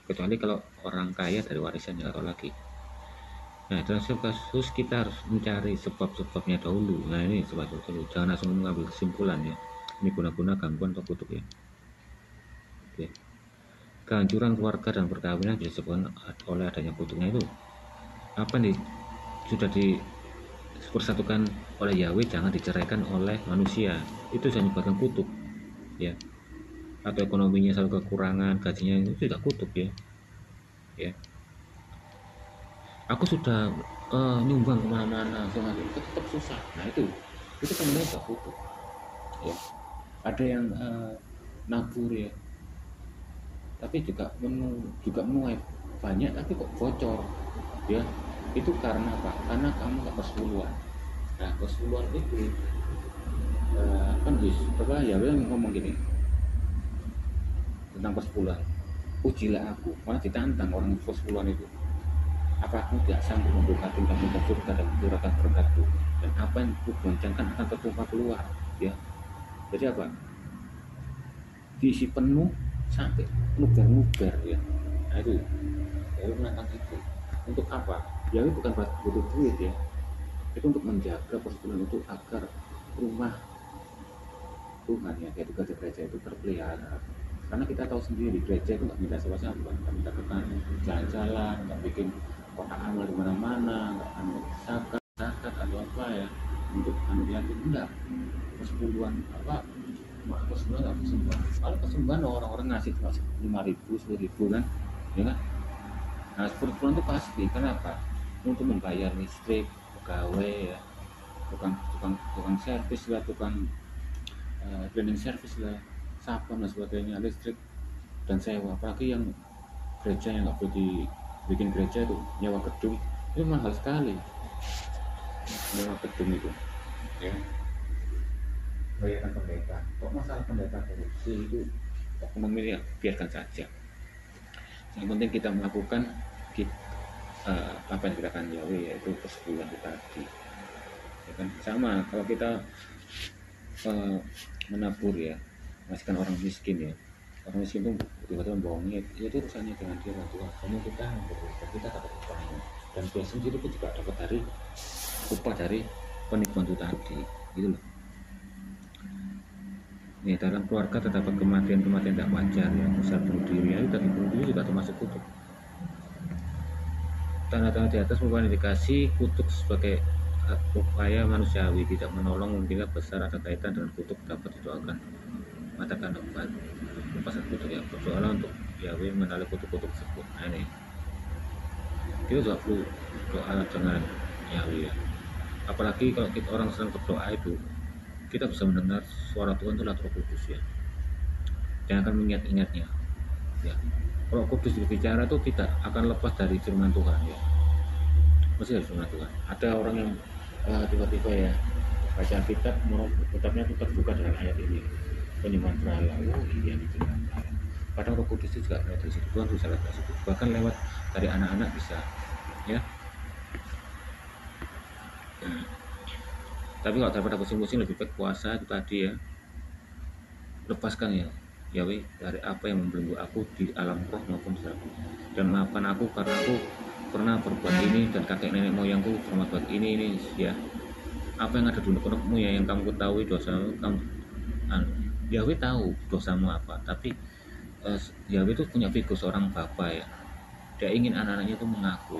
kecuali kalau orang kaya dari warisannya atau lagi. Nah dalam setiap kasus kita harus mencari sebab-sebabnya dahulu. Nah ini sebab dulu, jangan langsung mengambil kesimpulan ya, ini guna-guna gangguan atau kutuk ya. Oke. Kehancuran keluarga dan perkawinan bisa disebabkan oleh adanya kutuknya itu apa nih, sudah dipersatukan oleh Yahweh, jangan diceraikan oleh manusia, itu sudah menyebabkan kutuk ya. Atau ekonominya selalu kekurangan, gajinya itu tidak kutuk ya. Ya, aku sudah nyumbang kemana-mana, itu tetap susah. Nah itu sebenarnya tidak kutuk ya. Ada yang nabur ya, tapi juga menuai banyak tapi kok bocor ya. Itu karena apa? Karena kamu gak persepuluhan. Nah persepuluhan itu kan apa ya, ngomong gini tentang persepuluhan, ujilah aku, malah ditantang orang persepuluhan itu, apa aku tidak sanggup membuka tingkah-tingkah surga dan mencurahkan berkatku, dan apa yang kugoncangkan akan tertumpah keluar ya. Jadi apa, diisi penuh sampai nuber-nuber ya. Nah itu Yahweh menantang itu. Untuk apa? Yahweh bukan butuh duit ya, itu untuk menjaga persekutuan itu agar rumah Tuhan ya, kayak tugas gereja itu terpelihara. Karena kita tahu sendiri gereja itu nggak minta siapa-siapa, nggak minta kita jalan-jalan, nggak bikin kotak amal di mana-mana, nggak zakat atau apa ya untuk anak yatim, enggak. Persepuluhan apa, persepuluhan nggak persembahan. Kalau persembahan orang-orang ngasih cuma 5.000, 10.000 kan, ya kan? Nah persepuluhan itu pasti, kenapa? Untuk membayar listrik, pegawai ya, tukang servis lah, tukang cleaning service lah, sapam dan sebagainya, listrik dan sewa. Apalagi yang gereja yang nggak boleh dibikin gereja itu nyewa gedung, itu mahal sekali nyewa gedung itu ya. Bayaran pendeta, kok masalah pendeta korupsi itu ekonomi ya biarkan saja. Yang penting kita melakukan apa yang dikatakan Yahweh, yaitu persepuluhan itu tadi ya kan. Sama kalau kita menabur ya, masihkan orang miskin ya, orang miskin itu tiba-tiba membohongi, itu urusannya dengan dia dan Tuhan. Hanya kita berdoa, kita dapat upahnya, dan dia sendiri pun juga dapat dari upah dari penipuan itu tadi gitu loh. Ya, dalam keluarga terdapat kematian tak wajar ya, misal bunuh diri ya, dan bunuh diri juga termasuk kutuk. Tanda-tanda di atas merupakan indikasi kutuk sebagai upaya manusiawi tidak menolong, mungkin besar ada kaitan dengan kutuk dapat didoakan. Matakan obat pasal kutuk ya, berdoalah untuk Yahweh mengenali kutuk-kutuk tersebut. Nah ini kita juga perlu doa dengan Yahweh ya. Apalagi kalau kita orang sedang berdoa itu, kita bisa mendengar suara Tuhan itu Roh Kudus ya. dan akan mengingat-ingatnya ya. Roh Kudus berbicara itu tidak akan lepas dari firman Tuhan ya, mesti dari firman Tuhan. Ada orang yang tiba-tiba ya baca Alkitab, kitabnya itu terbuka dengan ayat ini, penyembahan berhala. Oh iya itu kadang Roh Kudus itu juga lewat dari situ, Tuhan bisa lewat dari situ, bahkan lewat dari anak-anak bisa ya. Tapi kalau daripada pusing-pusing lebih baik puasa itu tadi ya, lepaskan ya Yahweh dari apa yang membelenggu aku di alam roh maupun di dalam, dan maafkan aku karena aku pernah berbuat ini dan kakek nenek moyangku pernah berbuat ini ya. Apa yang ada di unek-unekmu ya, yang kamu ketahui dosamu, kamu Yahweh tahu dosamu apa. Tapi Yahweh itu punya figur seorang bapa ya, dia ingin anak-anaknya itu mengaku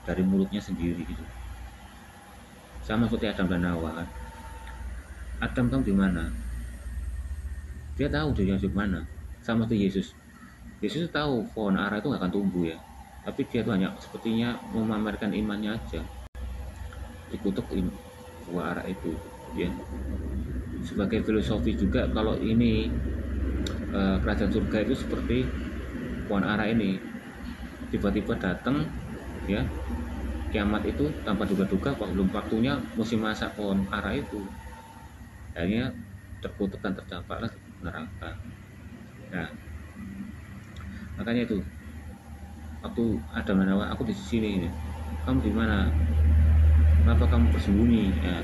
dari mulutnya sendiri gitu. Sama seperti Adam dan Hawa kan. Adam tahu di mana, dia tahu dia di mana. Sama seperti Yesus tahu pohon ara itu nggak akan tumbuh ya, tapi dia tuh hanya sepertinya memamerkan imannya aja, dikutuk buah ara itu ya. Sebagai filosofi juga, kalau ini kerajaan surga itu seperti pohon ara ini, tiba-tiba datang ya kiamat itu tanpa duga-duga, belum waktunya musim masak pohon ara itu, akhirnya terkutuk dan tercampaklah neraka. Nah makanya itu waktu Adam dan Hawa, aku di sini, kamu di mana, kenapa kamu bersembunyi ya,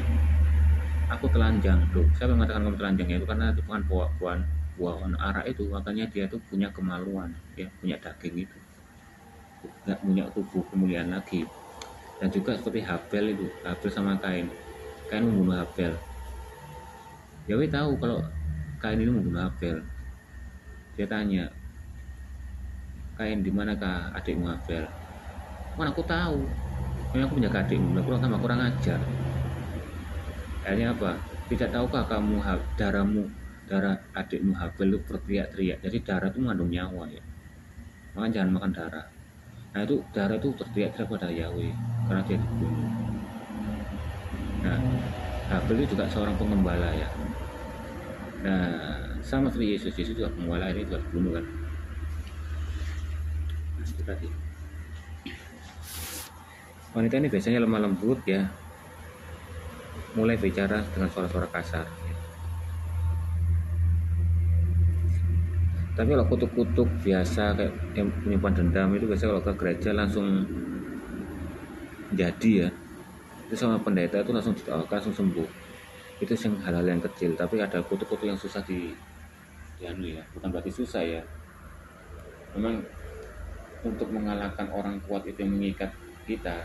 aku telanjang. Loh, siapa yang mengatakan kamu telanjang ya? Itu karena itu bukan buah ara itu, makanya dia tuh punya kemaluan ya, punya daging itu, nggak punya tubuh kemuliaan lagi. Dan juga seperti Habel itu, Habel sama Kain membunuh Habel. Yahweh tahu kalau Kain ini membunuh Habel. Dia tanya, Kain, di manakah adikmu Habel? Mana aku tahu, aku punya adikmu, kurang ajar. Akhirnya apa? Tidak tahukah kamu darah adikmu Habel itu berteriak-teriak. Jadi darah itu mengandung nyawa ya, makanya jangan makan darah. Nah itu darah itu berteriak-teriak pada Yahweh karena dia dibunuh. Nah Habel itu juga seorang pengembala ya. Nah sama seperti Yesus juga pengembala, ini juga dibunuh kan. Nah itu tadi, wanita ini biasanya lemah lembut ya, mulai bicara dengan suara-suara kasar. Tapi kalau kutuk-kutuk biasa kayak yang menyimpan dendam itu biasanya kalau ke gereja langsung jadi ya, itu sama pendeta itu langsung didoakan, langsung sembuh. Itu hal-hal yang kecil. Tapi ada kutuk-kutuk yang susah ya, bukan berarti susah ya, memang untuk mengalahkan orang kuat itu yang mengikat kita,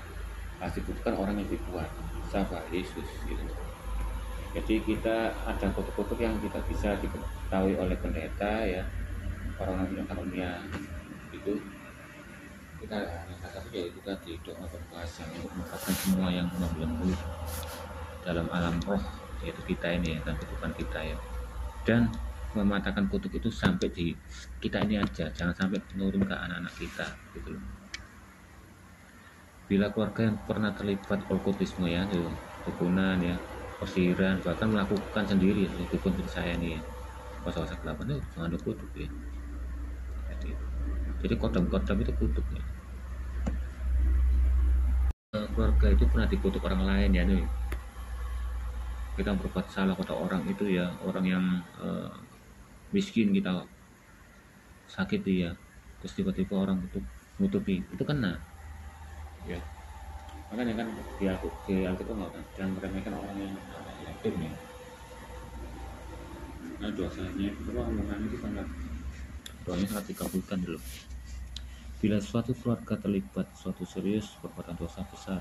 pasti butuhkan orang yang lebih kuat. Siapa? Yesus gitu. Jadi kita ada kutuk-kutuk yang kita bisa diketahui oleh pendeta ya, orang yang karunia itu, kita hanya satu yaitu tadi doa berpuasa untuk mengungkapkan semua yang membelenggu dalam alam roh, yaitu kita ini ya, dan kehidupan kita ya, dan mematahkan kutuk itu sampai di kita ini aja, jangan sampai menurun ke anak-anak kita gitu loh. Bila keluarga yang pernah terlibat okkultisme ya, dukunan ya, persihiran, bahkan melakukan sendiri dukun seperti saya nih ya, pasal 8 itu jangan ada kutuk ya. Jadi kodam-kodam itu kutuk ya. Keluarga itu pernah dikutuk orang lain ya nih. Kita berbuat salah pada orang itu ya, orang yang miskin kita sakiti ya, terus tiba-tiba orang itu nutupi, itu kena ya. Makanya kan di Alkitab nggak kan, jangan meremehkan orang yang yatim ya. Nah dosanya itu omongan itu doanya sangat dikabulkan dulu. Bila suatu keluarga terlibat suatu serius perbuatan dosa besar,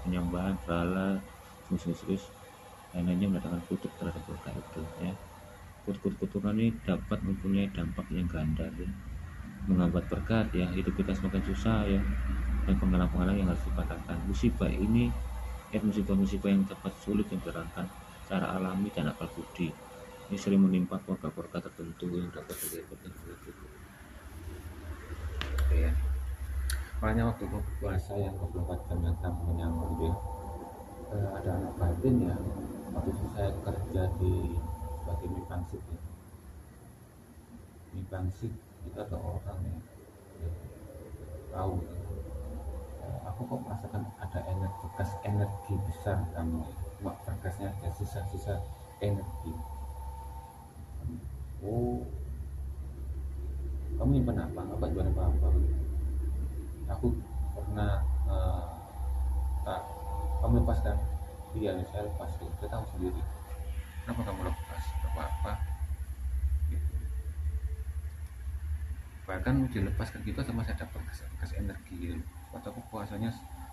penyembahan berhala, musuh serius, lainnya mendatangkan kutuk terhadap keluarga itu ya. Kutuk-kutukan ini dapat mempunyai dampak yang ganda ya, menghambat berkat ya, hidup kita semakin susah ya, dan penghalang-penghalang yang harus dipatahkan. Musibah ini musibah-musibah yang dapat sulit yang diterangkan secara alami dan akal budi, ini sering menimpa keluarga-keluarga tertentu yang dapat terlibat ya. Makanya waktu puasa yang 24 jam yang sama menyambung dia, ada anak batin ya, waktu itu saya kerja di bagian mekanisik ya, Ini bangsit itu ada orang ya, ya tahu ya. Aku kok merasakan ada energi, bekas energi besar di kamu ya. Cuma berkasnya ada sisa-sisa energi. Oh, kamu nyimpan apa? Apa jualan apa? Aku pernah tak, kamu lepaskan? Iya, saya lepas. Saya tahu sendiri. Kenapa kamu lepas? Apa-apa? Gitu. Bahkan dilepaskan gitu sama saya dapat bekas energi gitu. Waktu aku puasanya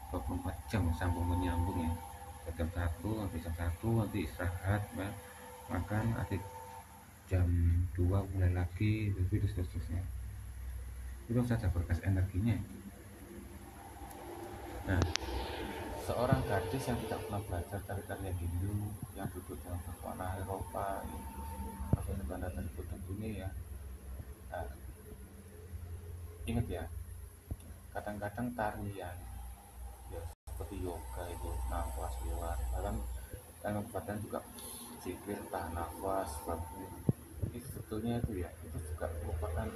24 jam sambung menyambung ya. Jam 1 nanti jam 1 nanti istirahat ya. Makan nanti jam 2 mulai lagi terus seterusnya. Itu saja berkas energinya. Nah, seorang gadis yang tidak pernah belajar tari-tarian Hindu, yang duduk dalam suasana Eropa, atau negara dari kutub ini ya, nah, ingat ya, kadang-kadang tarian ya seperti yoga itu nafas luar, bahkan dalam badan juga zikir tahan nafas, itu sebetulnya itu ya, itu juga merupakan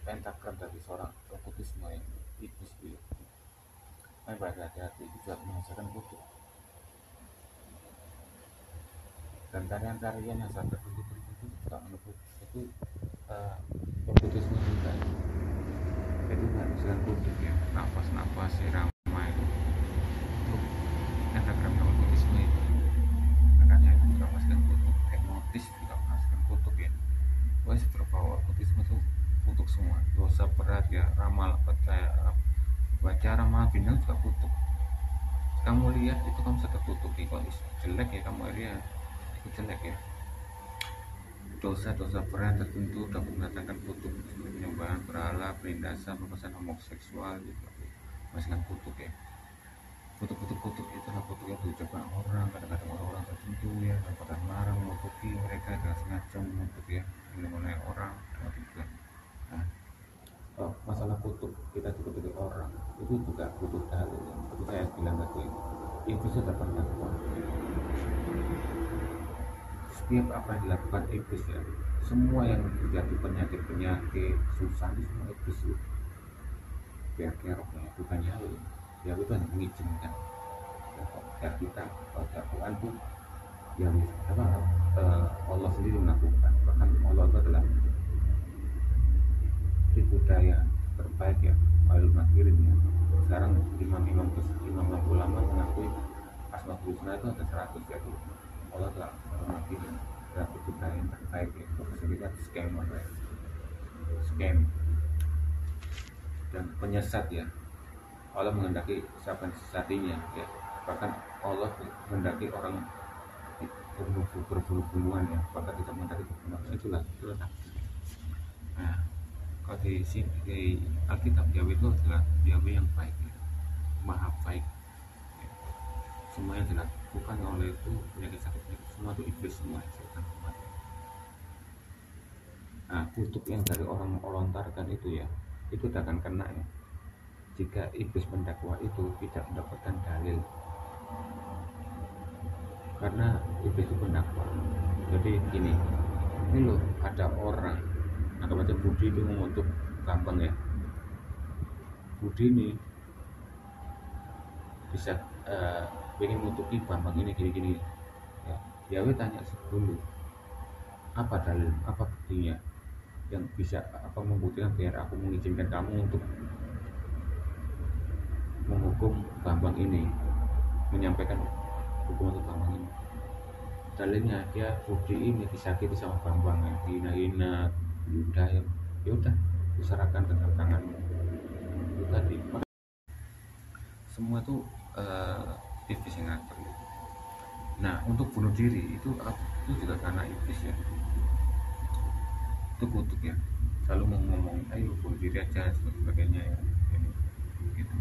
pentagram dari seorang okkultisme yang iblis itu. Nah, berhati-hati itu juga menghasilkan kutub. Dan tarian-tarian yang sampai kutub itu juga menyebut itu okkultisme juga. Jadi menghasilkan kutub ya, nafas-nafas irama itu pentagram okkultisme itu. Makanya itu juga menghasilkan kutub, hipnotis juga menghasilkan kutub ya. Wah, berbau okkultisme itu kutub semua, dosa berat ya, ramal baca ramalan bintang juga kutub. Kamu lihat itu kamu sudah tertutup, kalau jelek ya kamu lihat itu jelek ya. Dosa-dosa berat tertentu dapat mendatangkan kutub, penyembahan berhala, penindasan, pemesan homoseksual gitu, masihkan kutub ya. Kutub itulah kutub yang diucapkan orang, kadang-kadang orang-orang tertentu ya, pada melarang menutupi mereka dengan sengaja menutup ya, mengenai orang dengan tujuan. Nah, masalah kutub kita ditutupi orang itu juga kutub dalil ya. Seperti saya bilang tadi, itu sudah bertakwa. Setiap apa yang dilakukan iblis ya, semua yang terjadi penyakit susah itu semua iblis itu. Biar keroknya bukan Yahweh. Yahweh itu hanya mengizinkan. Ya kita kalau Tuhan itu yang Allah sendiri melakukan. Bahkan Allah itu adalah di budaya terbaik ya, Ahlul Makirin ya. Sekarang imam ulama mengakui Asmaul Husna itu ada 100 ya. Allah telah Makirin berarti budaya yang terbaik ya. Bahasa kita scam dan penyesat ya. Allah menghendaki siapa yang sesatinya ya. Bahkan Allah menghendaki orang berbunuh-bunuhan ya. Bahkan tidak menghendaki berbunuhan. Itulah. Nah, kalau di Alkitab Yahweh itu adalah Yahweh yang baik ya. Maha baik ya. Semua yang dilakukan oleh itu penyakit sakit semua itu iblis semua setan semua. Nah, kutub yang dari orang melontarkan itu ya, itu tidak akan kena ya jika iblis mendakwa itu tidak mendapatkan dalil, karena iblis itu mendakwa. Jadi gini, ini loh ada orang anggap aja Budi itu mengutuk Bambang ya, Budi ini bisa ingin menutupi Bambang ini gini-gini ya. Yahweh tanya dulu apa dalil, apa buktinya yang bisa apa membuktikan biar aku mengizinkan kamu untuk menghukum Bambang ini, menyampaikan hukuman untuk Bambang ini. Dalilnya dia Budi ini disakiti sama Bambang ya, hina-hina Yuda ya, yaudah diserahkan ke tanganmu itu tadi. Semua itu iblis yang ngatur. Nah, untuk bunuh diri itu juga karena iblis ya. Itu kutuk ya, selalu mau ngomong ayo bunuh diri aja sebagainya ya, gitu.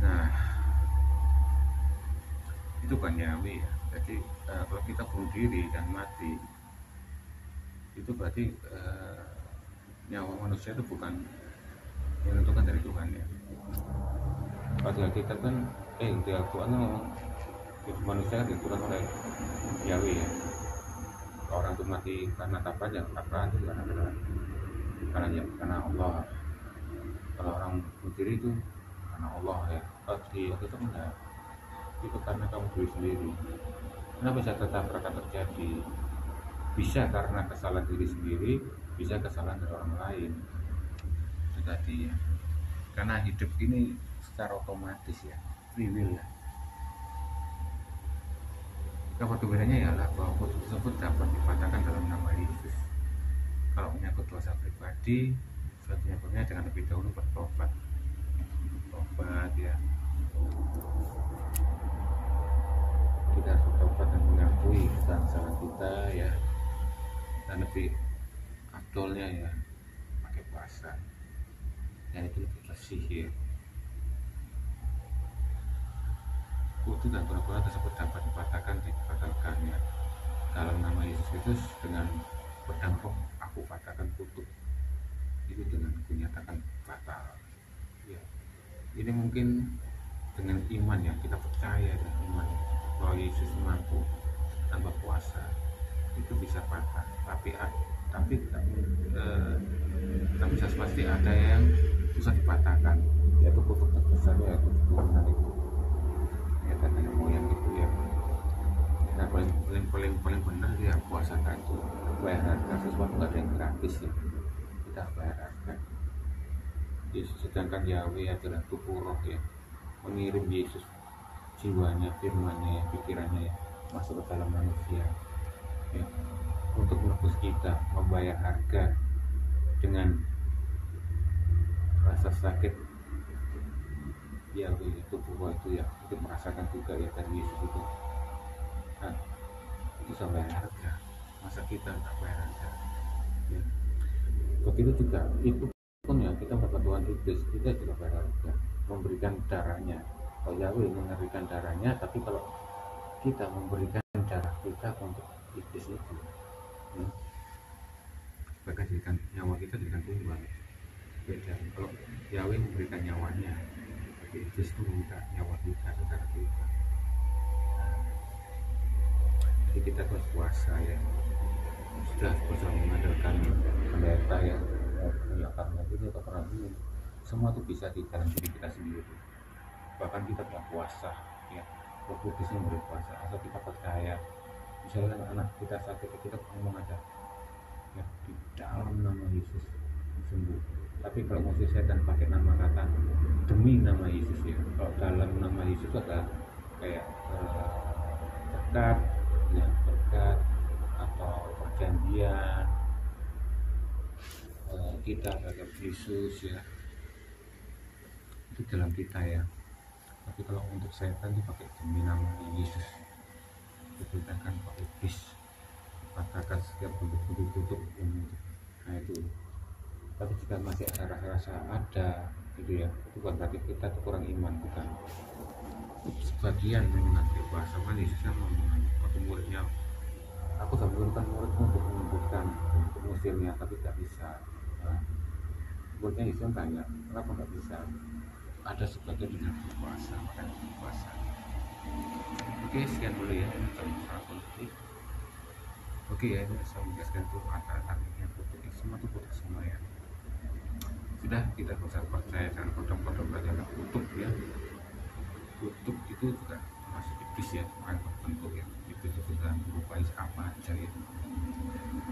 Nah, itu kan Yahweh ya. Jadi kalau kita bunuh diri dan mati itu berarti nyawa manusia itu bukan menentukan dari Tuhan ya. Kalau kita kan Tuhan kan ngomong manusia kan ditentukan oleh Yahweh ya. Kalau orang itu mati karena apa ya apa itu karena Allah. Kalau orang bunuh diri itu karena Allah ya. Itu enggak, itu karena kamu diri sendiri. Kenapa bisa tetap akan terjadi? Bisa karena kesalahan diri sendiri, bisa kesalahan dari orang lain. Itu tadi ya. Karena hidup ini secara otomatis ya, free will ya. Perbedaannya ialah bahwa foto tersebut dapat dipatahkan dalam nama Yesus. Kalau menyangkut dosa pribadi, sebaiknya dengan lebih dahulu bertobat ya. Kita harus bertobat dan mengakui kesalahan kita ya, dan lebih afdolnya ya pakai puasa yang itu lebih bersih ya. Kutu dan pura-pura tersebut dapat dibatalkan ya. Dalam nama Yesus Kristus, dengan pedang roh aku patahkan kutu itu dengan kunyatakan batal ya. Ini mungkin dengan iman ya, kita percaya dengan iman bahwa Yesus mampu tanpa puasa itu bisa patah, tapi pasti ada yang susah dipatahkan, yaitu kutuk terbesar yaitu turunan itu ya, dan nenek moyang itu ya. Nah paling benar ya puasa itu bayar harga, sesuatu nggak ada yang gratis ya, kita bayar harga. Yesus, sedangkan Yahweh adalah tubuh roh ya, mengirim Yesus jiwanya, firmannya, pikirannya ya, masuk ke dalam manusia ya, untuk menebus kita, membayar harga dengan rasa sakit Yahweh tubuh itu ya, untuk merasakan juga ya dari Yesus itu. Nah, itu sampai harga, masa kita nggak bayar harga ya. Begitu juga itu pun ya, kita berdoa Yesus, kita juga bayar harga, memberikan darahnya. Kalau Yahweh memberikan darahnya, tapi kalau kita memberikan darah kita untuk iblis itu ya, bahkan jadikan nyawa kita jadikan tumbal, beda. Kalau Yahweh memberikan nyawanya, tapi iblis itu meminta nyawa kita, darah kita. Jadi kita harus puasa ya, sudah berusaha mengandalkan pendeta ya, karena itu atau karena ini semua itu bisa di dalam diri kita sendiri. Bahkan kita tidak puasa ya, Yesus yang berpuasa, asal kita percaya. Misalnya anak kita sakit, kita ngomong aja ya, di dalam nama Yesus sembuh. Tapi kalau mau setan pakai nama kata demi nama Yesus ya. Kalau dalam nama Yesus ada kayak berkat atau perjanjian kita terhadap Yesus ya, itu dalam kita ya. Tapi kalau untuk setan itu pakai demi nama Yesus, diperintahkan pakai iblis, dipatahkan setiap bentuk tutup umum. Nah itu. Tapi jika masih ada rasa-rasa ada gitu ya, itu bukan berarti kita kurang iman, bukan. Sebagian mengenai bahasa Yesusnya ngomong waktu muridnya, aku sudah menurunkan muridmu untuk menyembuhkan, untuk mengusirnya, tapi tidak bisa. Nah, muridnya Yesus tanya, kenapa nggak bisa? Ada sebagian dengan berpuasa, makanya berpuasa. Oke, sekian dulu ya politik. Oke ya, ini saya menjelaskan itu artinya kutuk, semua itu kutuk semua ya. Sudah, kita bisa percaya dengan kodam-kodam bagaimana kutuk ya. Kutuk itu juga masuk iblis ya, bukan tertentu ya. Iblis itu sudah berupa apa aja ya.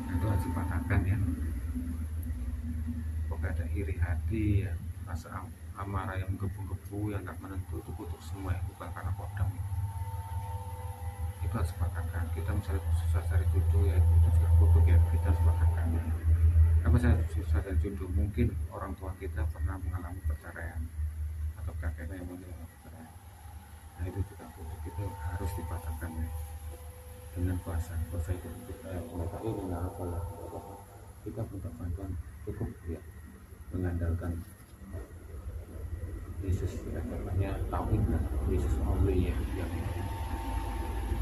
Nah, itu harus dipatahkan ya. Pokoknya ada iri hati ya, rasa amarah yang menggebu-gebu yang tak menentu, itu kutuk semua ya, bukan karena kodam ya. Itu harus dipatahkan. Kita misalnya susah cari jodoh ya, itu juga kutuk ya, kita harus dipatahkan ya. Kenapa saya susah cari jodoh? Mungkin orang tua kita pernah mengalami perceraian atau kakeknya yang mengalami perceraian. Nah itu juga kutuk, itu harus dipatahkan ya. Dengan puasa itu mereka ini apa lah, kita minta bantuan cukup ya, mengandalkan Yesus ya, namanya tauhid lah, Yesus only ya.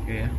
Oke ya,